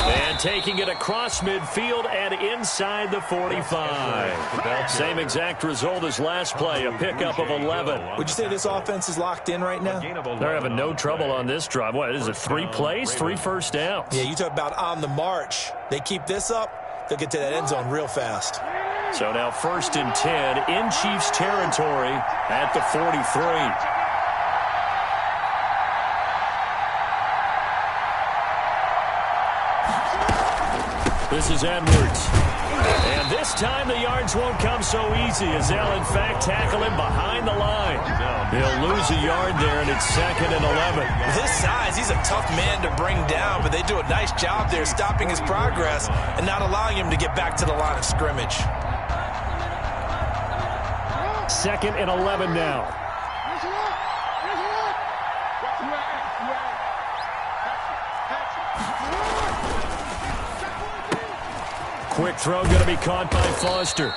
And taking it across midfield and inside the 45. Same exact result as last play, a pickup of 11. Would you say this offense is locked in right now? They're having no trouble on this drive. What is it, 3 plays, 3 first downs? Yeah, you talk about on the march. They keep this up, they'll get to that end zone real fast. So now 1st and 10 in Chiefs territory at the 43. This is Edwards. And this time the yards won't come so easy as they'll in fact tackle him behind the line. He'll lose a yard there, and it's 2nd and 11. With his size, he's a tough man to bring down, but they do a nice job there stopping his progress and not allowing him to get back to the line of scrimmage. 2nd and 11 now. Quick throw going to be caught by Foster.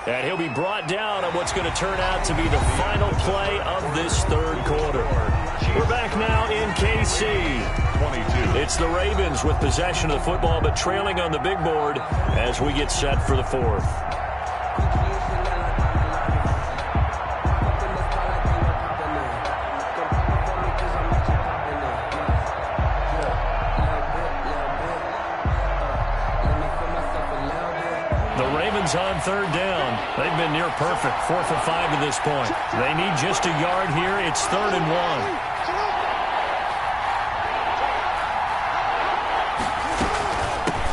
And he'll be brought down on what's going to turn out to be the final play of this 3rd quarter. We're back now in KC. 22. It's the Ravens with possession of the football, but trailing on the big board as we get set for the 4th. On 3rd down. They've been near perfect. 4th and 5 to this point. They need just a yard here. It's 3rd and 1.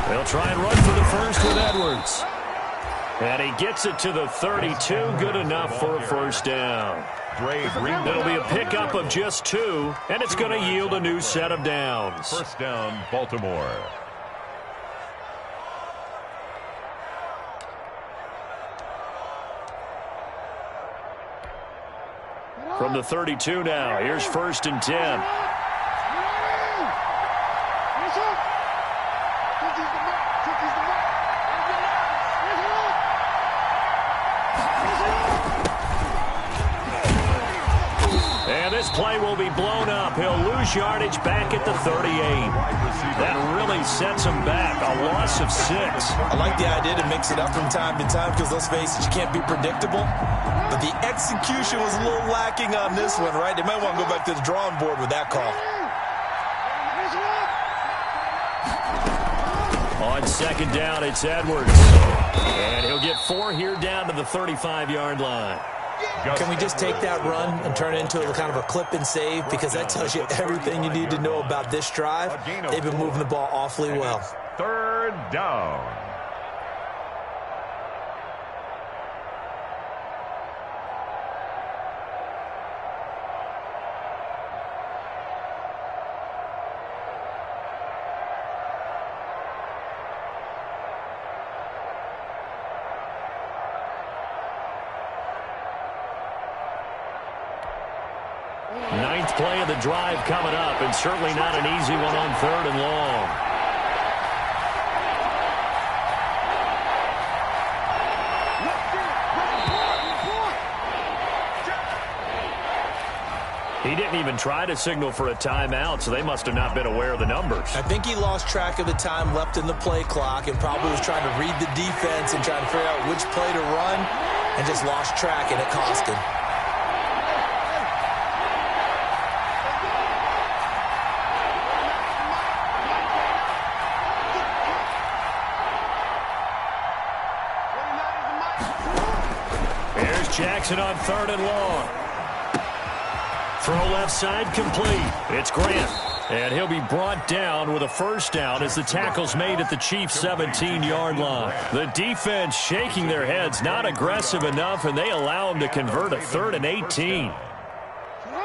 They'll try and run for the first with Edwards. And he gets it to the 32. Good enough for a first down. It'll be a pickup of just 2, and it's going to yield a new set of downs. First down, Baltimore. From the 32 now, here's 1st and 10. lose yardage back at the 38. That really sets them back. A loss of 6. I like the idea to mix it up from time to time because, let's face it, you can't be predictable. But the execution was a little lacking on this one, right? They might want to go back to the drawing board with that call. On second down, it's Edwards. And he'll get 4 here down to the 35-yard line. Can we just take that run and turn it into a kind of a clip and save? Because that tells you everything you need to know about this drive. They've been moving the ball awfully well. Third down. Ninth play of the drive coming up, and certainly not an easy one on 3rd and long. He didn't even try to signal for a timeout, so they must have not been aware of the numbers. I think he lost track of the time left in the play clock and probably was trying to read the defense and trying to figure out which play to run and just lost track, and it cost him. Jackson on 3rd and long. Throw left side complete. It's Grant. And he'll be brought down with a first down as the tackle's made at the Chiefs' 17-yard line. The defense shaking their heads, not aggressive enough, and they allow him to convert a 3rd and 18.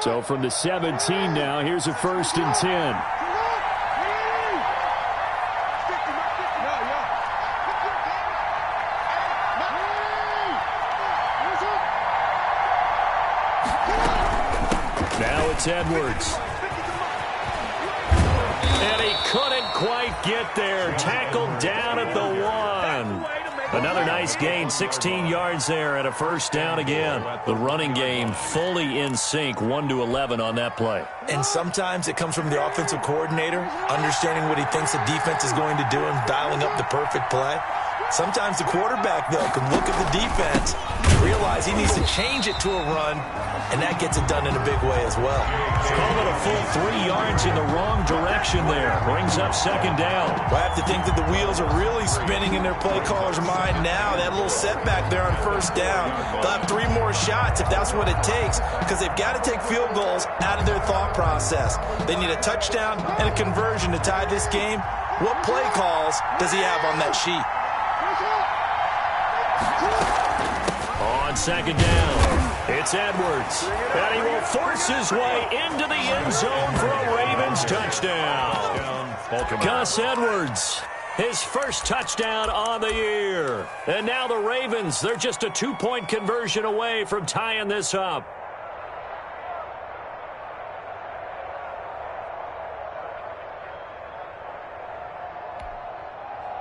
So from the 17 now, here's a 1st and 10. Now it's Edwards. And he couldn't quite get there. Tackled down at the 1. Another nice gain, 16 yards there and a first down again. The running game fully in sync, 1-11 on that play. And sometimes it comes from the offensive coordinator, understanding what he thinks the defense is going to do and dialing up the perfect play. Sometimes the quarterback, though, can look at the defense, realize he needs to change it to a run, and that gets it done in a big way as well. Call it a full 3 yards in the wrong direction there. Brings up second down. Well, I have to think that the wheels are really spinning in their play caller's mind now. That little setback there on first down. They'll have 3 more shots if that's what it takes, because they've got to take field goals out of their thought process. They need a touchdown and a conversion to tie this game. What play calls does he have on that sheet? On second down, it's Edwards. And he will force his way into the end zone for a Ravens touchdown. Gus Edwards, his first touchdown on the year. And now the Ravens, they're just a 2-point conversion away from tying this up.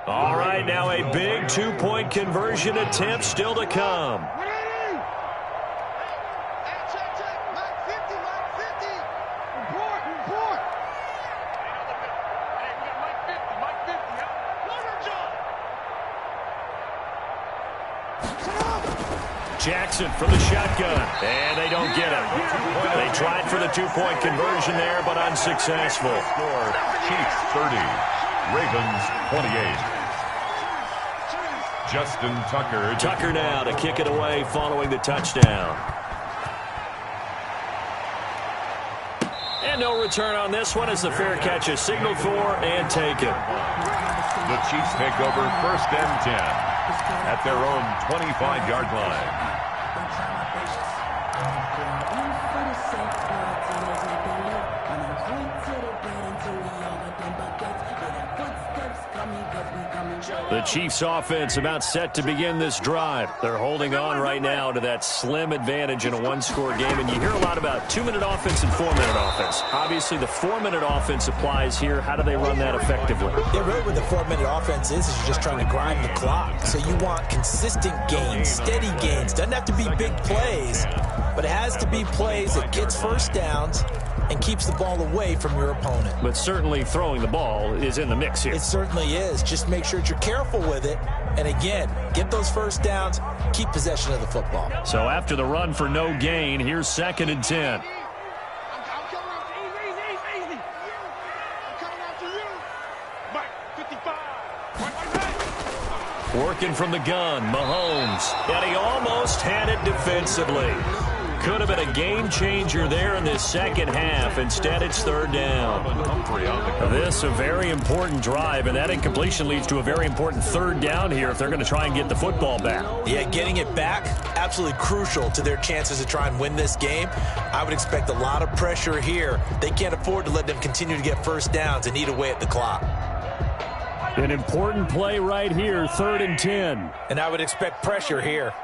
All right, now a big 2-point conversion attempt still to come. Jackson from the shotgun, and they don't get it. They tried for the 2-point conversion there, but unsuccessful. Score, Chiefs 30, Ravens 28. Justin Tucker. Tucker now to kick it away following the touchdown. And no return on this one as the fair catch is signaled for and taken. The Chiefs take over 1st and 10 at their own 25-yard line. The Chiefs offense about set to begin this drive. They're holding on right now to that slim advantage in a 1-score game. And you hear a lot about 2-minute offense and 4-minute offense. Obviously, the 4-minute offense applies here. How do they run that effectively? Yeah, really what the 4-minute offense is you're just trying to grind the clock. So you want consistent gains, steady gains. Doesn't have to be big plays, but it has to be plays that gets first downs and keeps the ball away from your opponent. But certainly throwing the ball is in the mix here. It certainly is. Just make sure that you're careful with it. And again, get those first downs, keep possession of the football. So after the run for no gain, here's 2nd and 10. Working from the gun, Mahomes. And he almost had it defensively. Could have been a game changer there in this second half. Instead, it's 3rd down. This a very important drive, and that incompletion leads to a very important 3rd down here if they're going to try and get the football back. Yeah, getting it back, absolutely crucial to their chances to try and win this game. I would expect a lot of pressure here. They can't afford to let them continue to get first downs and eat away at the clock. An important play right here, 3rd and 10. And I would expect pressure here.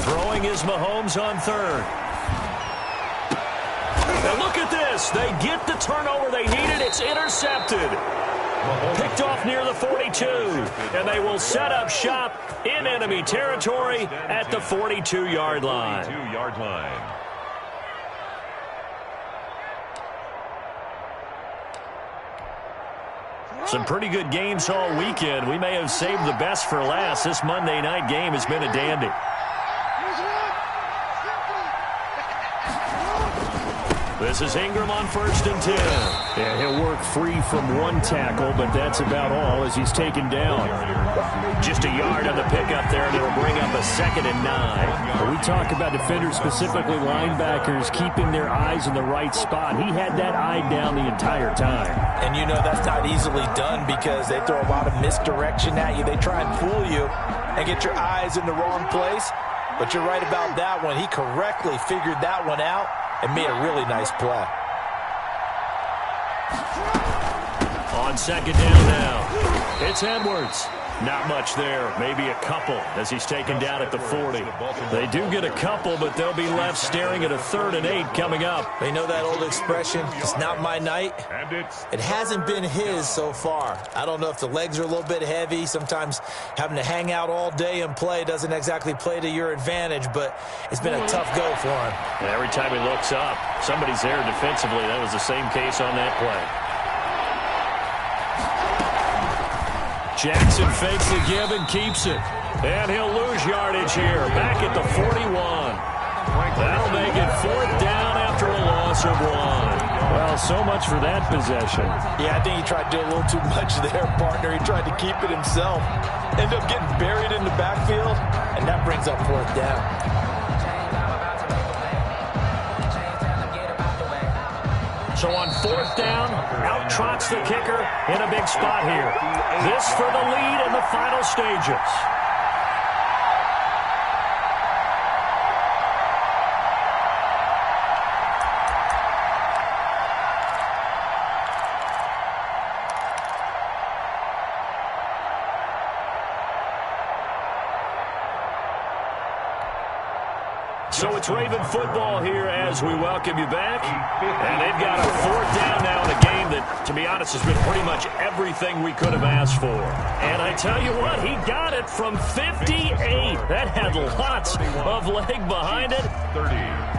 Throwing is Mahomes on 3rd. Now look at this. They get the turnover they needed. It's intercepted. Picked off near the 42. And they will set up shop in enemy territory at the 42-yard line. Some pretty good games all weekend. We may have saved the best for last. This Monday night game has been a dandy. This is Ingram on 1st and 10. Yeah, he'll work free from one tackle, but that's about all as he's taken down. Just a yard on the pickup there, and it'll bring up a 2nd and 9. When we talk about defenders, specifically linebackers, keeping their eyes in the right spot. He had that eye down the entire time. And you know that's not easily done because they throw a lot of misdirection at you. They try and fool you and get your eyes in the wrong place. But you're right about that one. He correctly figured that one out and made a really nice play. On 2nd down now, it's Edwards. Not much there, maybe a couple as he's taken down at the 40. They do get a couple, but they'll be left staring at a 3rd and 8 coming up. They know that old expression, it's not my night. It hasn't been his so far. I don't know if the legs are a little bit heavy. Sometimes having to hang out all day and play doesn't exactly play to your advantage, but it's been a tough go for him. And every time he looks up, somebody's there defensively. That was the same case on that play. Jackson fakes the give and keeps it. And he'll lose yardage here. Back at the 41. That'll make it 4th down after a loss of 1. Well, so much for that possession. Yeah, I think he tried to do a little too much there, partner. He tried to keep it himself. Ended up getting buried in the backfield, and that brings up 4th down. So on 4th down, out trots the kicker in a big spot here. This for the lead in the final stages. So it's Raven football here as we welcome you back. And they've got a 4th down now in a game that, to be honest, has been pretty much everything we could have asked for. And I tell you what, he got it from 58. That had lots of leg behind it.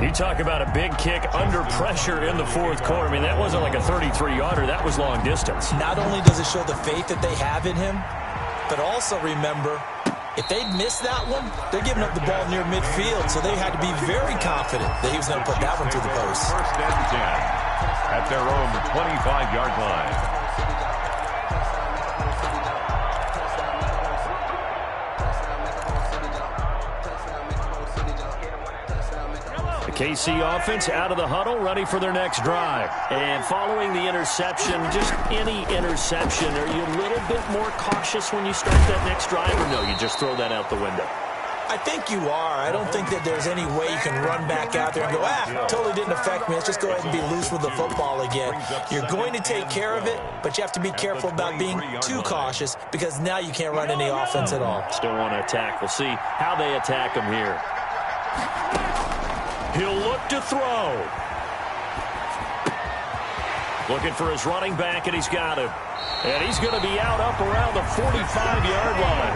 You talk about a big kick under pressure in the 4th quarter. I mean, that wasn't like a 33-yarder. That was long distance. Not only does it show the faith that they have in him, but also remember, if they'd missed that one, they're giving up the ball near midfield, so they had to be very confident that he was going to put that one through the post. 1st and 10 at their own 25-yard line. The KC offense out of the huddle, ready for their next drive. And following the interception, just any interception, are you a little bit more cautious when you start that next drive, or no, you just throw that out the window? I think you are. I don't think that there's any way you can run back out there and go, totally didn't affect me. Let's just go ahead and be loose with the football again. You're going to take care of it, but you have to be careful about being too cautious because now you can't run any offense at all. Still want to attack. We'll see how they attack him here. He'll look to throw. Looking for his running back, and he's got him. And he's going to be out up around the 45-yard line.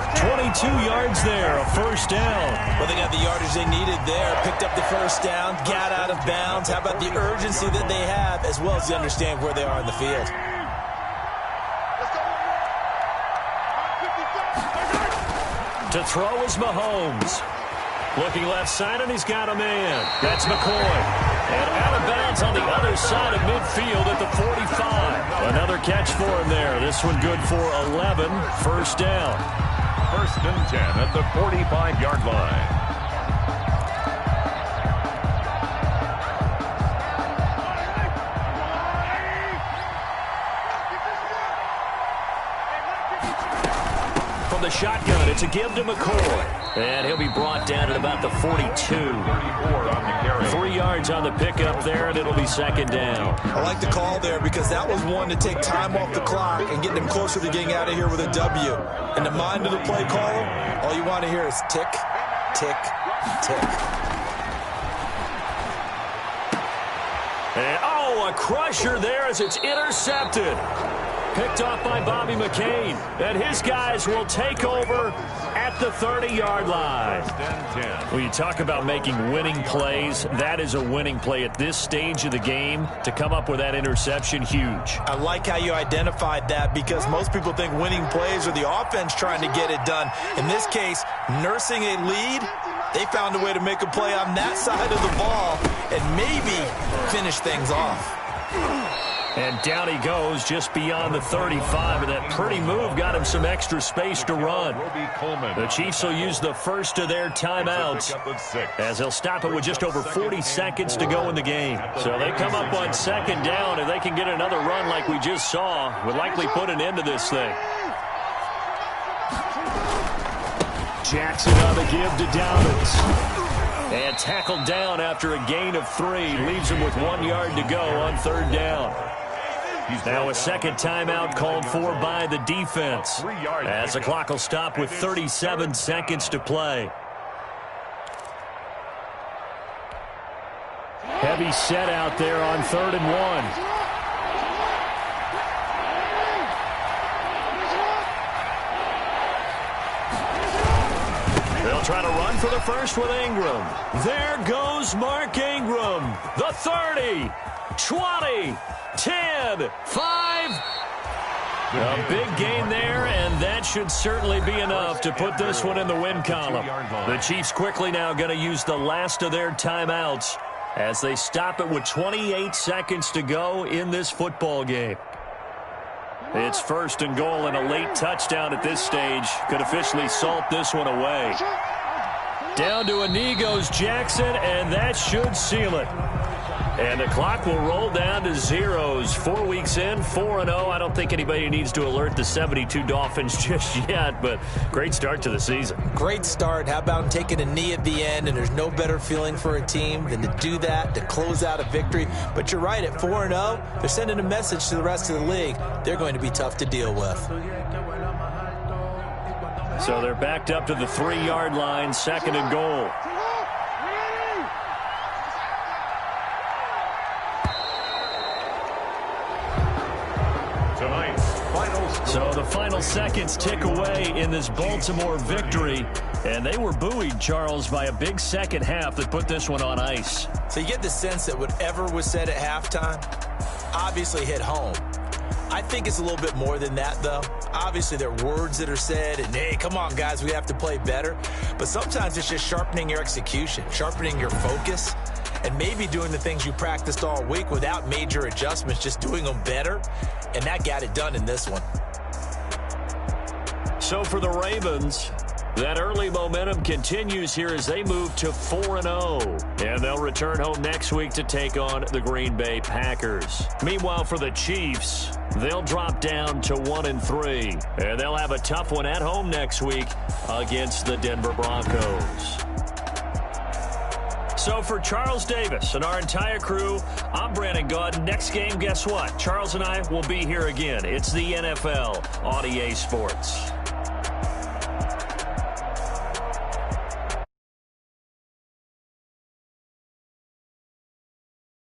22 yards there, a first down. Well, they got the yardage they needed there. Picked up the first down, got out of bounds. How about the urgency that they have, as well as they understand where they are in the field? To throw is Mahomes. Looking left side, and he's got a man. That's McCoy. And out of bounds on the other side of midfield at the 45. Another catch for him there. This one good for 11. First down. First and 10 at the 45-yard line. From the shotgun, it's a give to McCoy. And he'll be brought down at about the 42. 34 on the carry. 3 yards on the pickup there, and it'll be second down. I like the call there because that was one to take time off the clock and get them closer to getting out of here with a W. In the mind of the play caller, all you want to hear is tick, tick, tick. And, a crusher there as it's intercepted. Picked off by Bobby McCain. And his guys will take over at the 30-yard line. When you talk about making winning plays, that is a winning play at this stage of the game. To come up with that interception, huge. I like how you identified that because most people think winning plays are the offense trying to get it done. In this case, nursing a lead, they found a way to make a play on that side of the ball and maybe finish things off. And down he goes just beyond the 35, and that pretty move got him some extra space to run. The Chiefs will use the first of their timeouts as they'll stop it with just over 40 seconds to go in the game. So they come up on second down, and they can get another run like we just saw. Would likely put an end to this thing. Jackson on the give to Dobbins. And tackled down after a gain of 3. Leaves him with 1 yard to go on third down. Now a second timeout called for by the defense as the clock will stop with 37 seconds to play. Heavy set out there on 3rd and 1. They'll try to run for the first with Ingram. There goes Mark Ingram. The 30, 20, 10, 5. A big gain there, and that should certainly be enough to put this one in the win column. The Chiefs quickly now going to use the last of their timeouts as they stop it with 28 seconds to go in this football game. It's 1st and goal, and a late touchdown at this stage could officially salt this one away. Down to a knee goes Jackson, and that should seal it. And the clock will roll down to zeros. 4 weeks in, 4-0. I don't think anybody needs to alert the 72 Dolphins just yet, but great start to the season. Great start. How about taking a knee at the end? And there's no better feeling for a team than to do that, to close out a victory. But you're right, at 4-0, they're sending a message to the rest of the league. They're going to be tough to deal with. So they're backed up to the 3-yard line, 2nd and goal. So the final seconds tick away in this Baltimore victory. And they were buoyed, Charles, by a big second half that put this one on ice. So you get the sense that whatever was said at halftime obviously hit home. I think it's a little bit more than that, though. Obviously, there are words that are said, and, hey, come on, guys, we have to play better. But sometimes it's just sharpening your execution, sharpening your focus, and maybe doing the things you practiced all week without major adjustments, just doing them better, and that got it done in this one. So for the Ravens, that early momentum continues here as they move to 4-0. And they'll return home next week to take on the Green Bay Packers. Meanwhile, for the Chiefs, they'll drop down to 1-3. And they'll have a tough one at home next week against the Denver Broncos. So for Charles Davis and our entire crew, I'm Brandon Gaudin. Next game, guess what? Charles and I will be here again. It's the NFL on EA Sports.